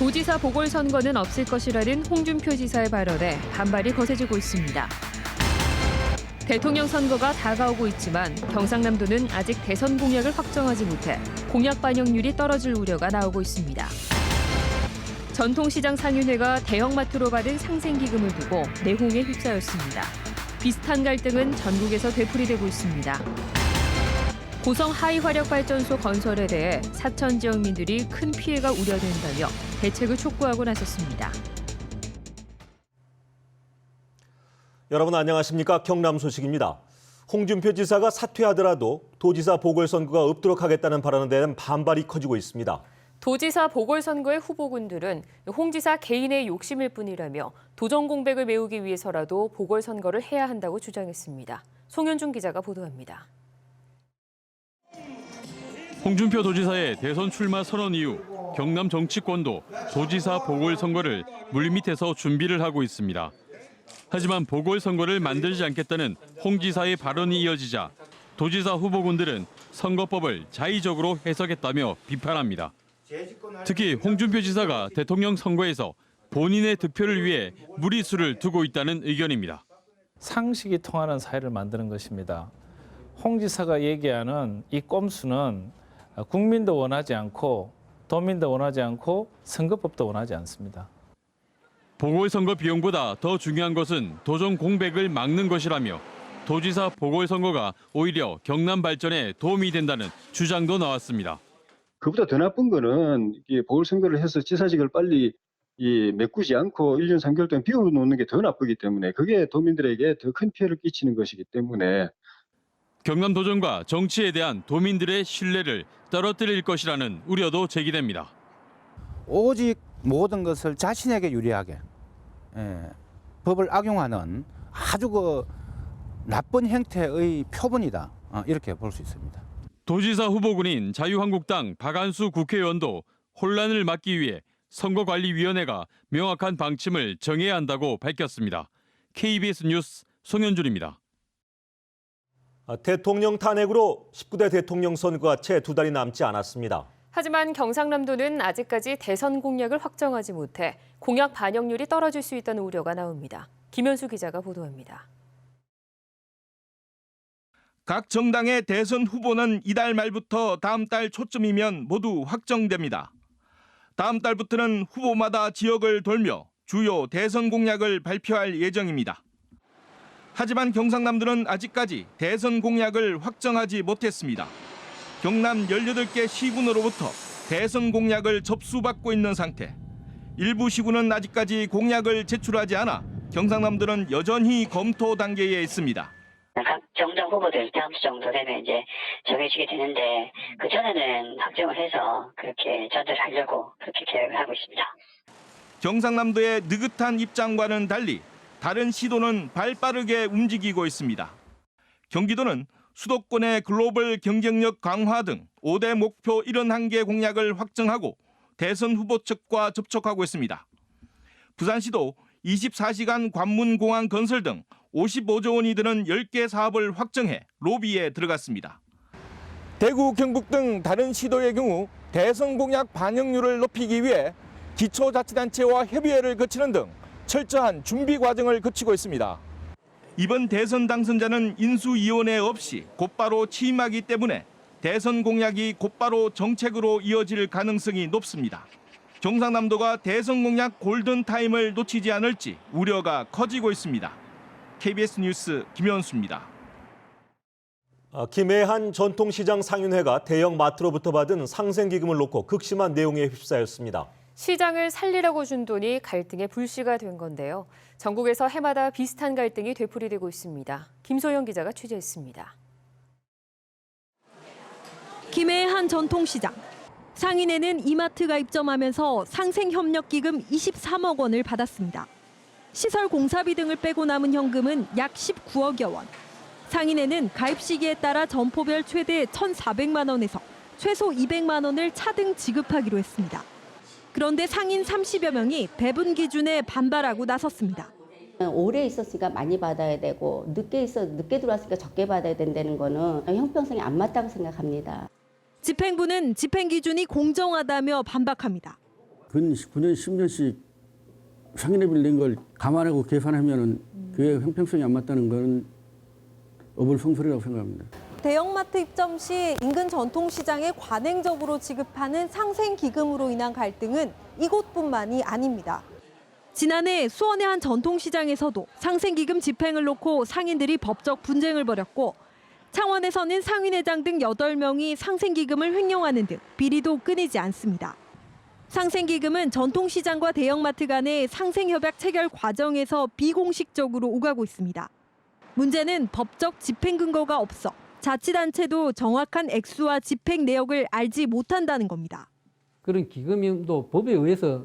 도지사 보궐선거는 없을 것이라는 홍준표 지사의 발언에 반발이 거세지고 있습니다. 대통령 선거가 다가오고 있지만 경상남도는 아직 대선 공약을 확정하지 못해 공약 반영률이 떨어질 우려가 나오고 있습니다. 전통시장 상인회가 대형마트로 받은 상생기금을 두고 내홍에 휩싸였습니다. 비슷한 갈등은 전국에서 되풀이되고 있습니다. 고성 하이화력발전소 건설에 대해 사천 지역민들이 큰 피해가 우려된다며 대책을 촉구하고 나섰습니다. 여러분 안녕하십니까? 경남 소식입니다. 홍준표 지사가 사퇴하더라도 도지사 보궐선거가 없도록 하겠다는 발언에 대한 반발이 커지고 있습니다. 도지사 보궐선거의 후보군들은 홍 지사 개인의 욕심일 뿐이라며 도정 공백을 메우기 위해서라도 보궐선거를 해야 한다고 주장했습니다. 송현준 기자가 보도합니다. 홍준표 도지사의 대선 출마 선언 이후 경남 정치권도 도지사 보궐선거를 물밑에서 준비를 하고 있습니다. 하지만 보궐선거를 만들지 않겠다는 홍 지사의 발언이 이어지자 도지사 후보군들은 선거법을 자의적으로 해석했다며 비판합니다. 특히 홍준표 지사가 대통령 선거에서 본인의 득표를 위해 무리수를 두고 있다는 의견입니다. 상식이 통하는 사회를 만드는 것입니다. 홍 지사가 얘기하는 이 꼼수는 국민도 원하지 않고 도민도 원하지 않고 선거법도 원하지 않습니다. 보궐선거 비용보다 더 중요한 것은 도정 공백을 막는 것이라며 도지사 보궐선거가 오히려 경남 발전에 도움이 된다는 주장도 나왔습니다. 그보다 더 나쁜 거는 보궐선거를 해서 지사직을 빨리 메꾸지 않고 1년 3개월 동안 비워놓는 게 더 나쁘기 때문에 그게 도민들에게 더 큰 피해를 끼치는 것이기 때문에 경남 도정과 정치에 대한 도민들의 신뢰를 떨어뜨릴 것이라는 우려도 제기됩니다. 오직 모든 것을 자신에게 유리하게 법을 악용하는 아주 나쁜 형태의 표본이다. 이렇게 볼 수 있습니다. 도지사 후보군인 자유한국당 박한수 국회의원도 혼란을 막기 위해 선거관리위원회가 명확한 방침을 정해야 한다고 밝혔습니다. KBS 뉴스 송현준입니다. 대통령 탄핵으로 19대 대통령 선거가 채 2달이 남지 않았습니다. 하지만 경상남도는 아직까지 대선 공약을 확정하지 못해 공약 반영률이 떨어질 수 있다는 우려가 나옵니다. 김현수 기자가 보도합니다. 각 정당의 대선 후보는 이달 말부터 다음 달 초쯤이면 모두 확정됩니다. 다음 달부터는 후보마다 지역을 돌며 주요 대선 공약을 발표할 예정입니다. 하지만 경상남도는 아직까지 대선 공약을 확정하지 못했습니다. 경남 18개 시군으로부터 대선 공약을 접수받고 있는 상태. 일부 시군은 아직까지 공약을 제출하지 않아 경상남도는 여전히 검토 단계에 있습니다. 각 정당 후보들 다음 주 정도 되면 이제 정해지게 되는데 그 전에는 확정을 해서 그렇게 전달하려고 그렇게 계획을 하고 있습니다. 경상남도의 느긋한 입장과는 달리 다른 시도는 발빠르게 움직이고 있습니다. 경기도는 수도권의 글로벌 경쟁력 강화 등 5대 목표 71개 공약을 확정하고 대선 후보 측과 접촉하고 있습니다. 부산시도 24시간 관문공항 건설 등 55조 원이 드는 10개 사업을 확정해 로비에 들어갔습니다. 대구, 경북 등 다른 시도의 경우 대선 공약 반영률을 높이기 위해 기초자치단체와 협의회를 거치는 등 철저한 준비 과정을 거치고 있습니다. 이번 대선 당선자는 인수위원회 없이 곧바로 취임하기 때문에 대선 공약이 곧바로 정책으로 이어질 가능성이 높습니다. 경상남도가 대선 공약 골든타임을 놓치지 않을지 우려가 커지고 있습니다. KBS 뉴스 김현수입니다. 김해한 전통시장 상인회가 대형 마트로부터 받은 상생기금을 놓고 극심한 내용에 휩싸였습니다. 시장을 살리려고 준 돈이 갈등의 불씨가 된 건데요. 전국에서 해마다 비슷한 갈등이 되풀이되고 있습니다. 김소영 기자가 취재했습니다. 김해의 한 전통시장. 상인회는 이마트가 입점하면서 상생협력기금 23억 원을 받았습니다. 시설 공사비 등을 빼고 남은 현금은 약 19억여 원. 상인회는 가입 시기에 따라 점포별 최대 1,400만 원에서 최소 200만 원을 차등 지급하기로 했습니다. 그런데 상인 30여 명이 배분 기준에 반발하고 나섰습니다. 오래 있었으니까 많이 받아야 되고 늦게 들어왔으니까 적게 받아야 된다는 거는 형평성이 안 맞다고 생각합니다. 집행부는 집행 기준이 공정하다며 반박합니다. 근 9년, 10년씩 상인회비를 낸 걸 감안하고 계산하면은 그게 형평성이 안 맞다는 건 어불성설이라고 생각합니다. 대형마트 입점 시 인근 전통시장에 관행적으로 지급하는 상생기금으로 인한 갈등은 이곳뿐만이 아닙니다. 지난해 수원의 한 전통시장에서도 상생기금 집행을 놓고 상인들이 법적 분쟁을 벌였고 창원에서는 상인회장 등 8명이 상생기금을 횡령하는 등 비리도 끊이지 않습니다. 상생기금은 전통시장과 대형마트 간의 상생협약 체결 과정에서 비공식적으로 오가고 있습니다. 문제는 법적 집행 근거가 없어 자치단체도 정확한 액수와 집행 내역을 알지 못한다는 겁니다. 그런 기금도 법에 의해서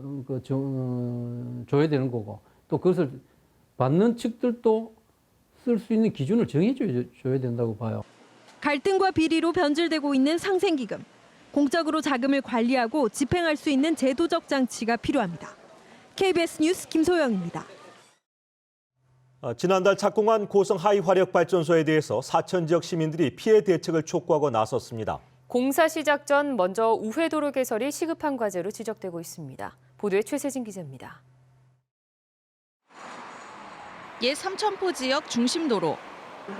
줘야 되는 거고 또 그것을 받는 측들도 쓸 수 있는 기준을 정해줘야 된다고 봐요. 갈등과 비리로 변질되고 있는 상생기금. 공적으로 자금을 관리하고 집행할 수 있는 제도적 장치가 필요합니다. KBS 뉴스 김소영입니다. 지난달 착공한 고성 하이화력발전소에 대해서 사천 지역 시민들이 피해 대책을 촉구하고 나섰습니다. 공사 시작 전 먼저 우회도로 개설이 시급한 과제로 지적되고 있습니다. 보도에 최세진 기자입니다. 옛 삼천포 지역 중심도로.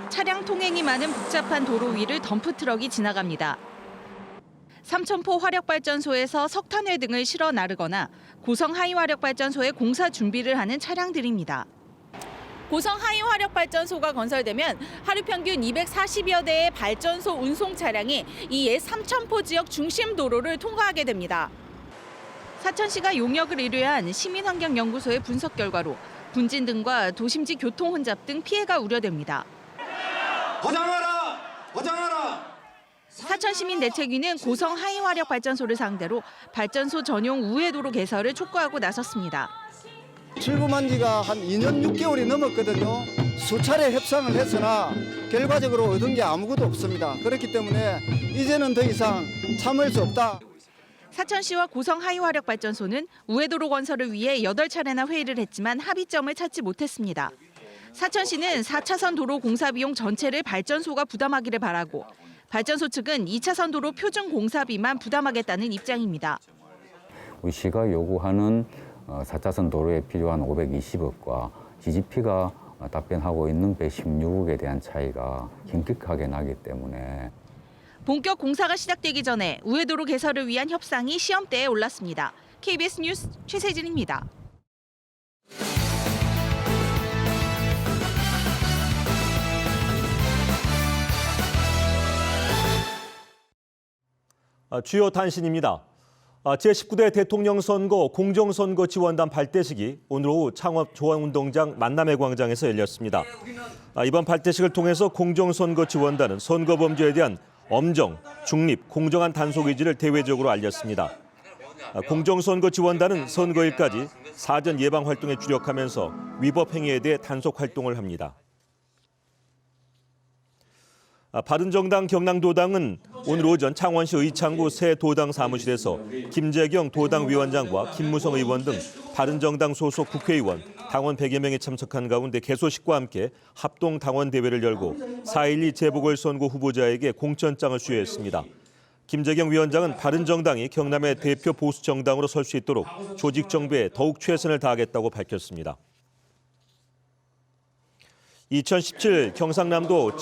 차량 통행이 많은 복잡한 도로 위를 덤프트럭이 지나갑니다. 삼천포 화력발전소에서 석탄회 등을 실어 나르거나 고성 하이화력발전소에 공사 준비를 하는 차량들입니다. 고성 하이화력발전소가 건설되면 하루 평균 240여 대의 발전소 운송 차량이 이 옛 삼천포 지역 중심 도로를 통과하게 됩니다. 사천시가 용역을 의뢰한 시민환경연구소의 분석 결과로 분진 등과 도심지 교통 혼잡 등 피해가 우려됩니다. 보장하라! 보장하라! 사천시민대책위는 고성 하이화력발전소를 상대로 발전소 전용 우회도로 개설을 촉구하고 나섰습니다. 출범한 지가 한 2년 6개월이 넘었거든요. 수차례 협상을 했으나 결과적으로 얻은 게 아무것도 없습니다. 그렇기 때문에 이제는 더 이상 참을 수 없다. 사천시와 고성 하이화력발전소는 우회도로 건설을 위해 8차례나 회의를 했지만 합의점을 찾지 못했습니다. 사천시는 4차선 도로 공사 비용 전체를 발전소가 부담하기를 바라고 발전소 측은 2차선 도로 표준 공사비만 부담하겠다는 입장입니다. 우리 시가 요구하는 4차선 도로에 필요한 520억과 GGP가 답변하고 있는 116억에 대한 차이가 현격하게 나기 때문에 본격 공사가 시작되기 전에 우회도로 개설을 위한 협상이 시험대에 올랐습니다. KBS 뉴스 최세진입니다. 주요 단신입니다. 제19대 대통령 선거 공정선거 지원단 발대식이 오늘 오후 창원 조항운동장 만남의 광장에서 열렸습니다. 이번 발대식을 통해서 공정선거 지원단은 선거범죄에 대한 엄정, 중립, 공정한 단속 의지를 대외적으로 알렸습니다. 공정선거 지원단은 선거일까지 사전 예방 활동에 주력하면서 위법 행위에 대해 단속 활동을 합니다. 바른정당 경남도당은 오늘 오전 창원시 의창구 새 도당 사무실에서 김재경 도당 위원장과 김무성 의원 등 바른정당 소속 국회의원, 당원 100여 명이 참석한 가운데 개소식과 함께 합동 당원 대회를 열고 4.12 재보궐선거 후보자에게 공천장을 수여했습니다. 김재경 위원장은 바른정당이 경남의 대표 보수 정당으로 설 수 있도록 조직 정비에 더욱 최선을 다하겠다고 밝혔습니다. 2017 경상남도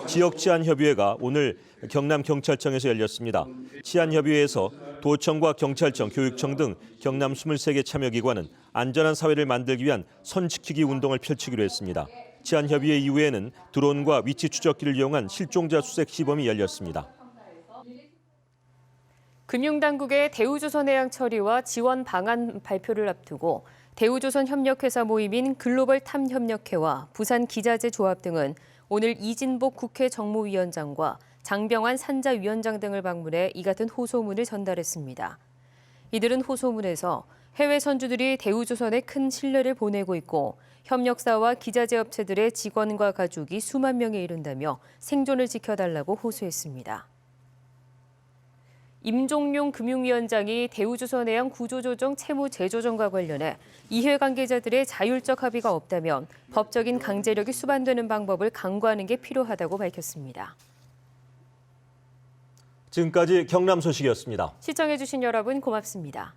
지역치안협의회가 오늘 경남경찰청에서 열렸습니다. 치안협의회에서 도청과 경찰청, 교육청 등 경남 23개 참여기관은 안전한 사회를 만들기 위한 선지키기 운동을 펼치기로 했습니다. 치안협의회 이후에는 드론과 위치 추적기를 이용한 실종자 수색 시범이 열렸습니다. 금융당국의 대우조선해양 처리와 지원 방안 발표를 앞두고 대우조선 협력회사 모임인 글로벌 탐협력회와 부산기자재 조합 등은 오늘 이진복 국회 정무위원장과 장병환 산자위원장 등을 방문해 이 같은 호소문을 전달했습니다. 이들은 호소문에서 해외 선주들이 대우조선에 큰 신뢰를 보내고 있고 협력사와 기자재 업체들의 직원과 가족이 수만 명에 이른다며 생존을 지켜달라고 호소했습니다. 임종용 금융위원장이 대우조선해양 구조조정 채무 재조정과 관련해 이해관계자들의 자율적 합의가 없다면 법적인 강제력이 수반되는 방법을 강구하는 게 필요하다고 밝혔습니다. 지금까지 경남 소식이었습니다. 시청해주신 여러분 고맙습니다.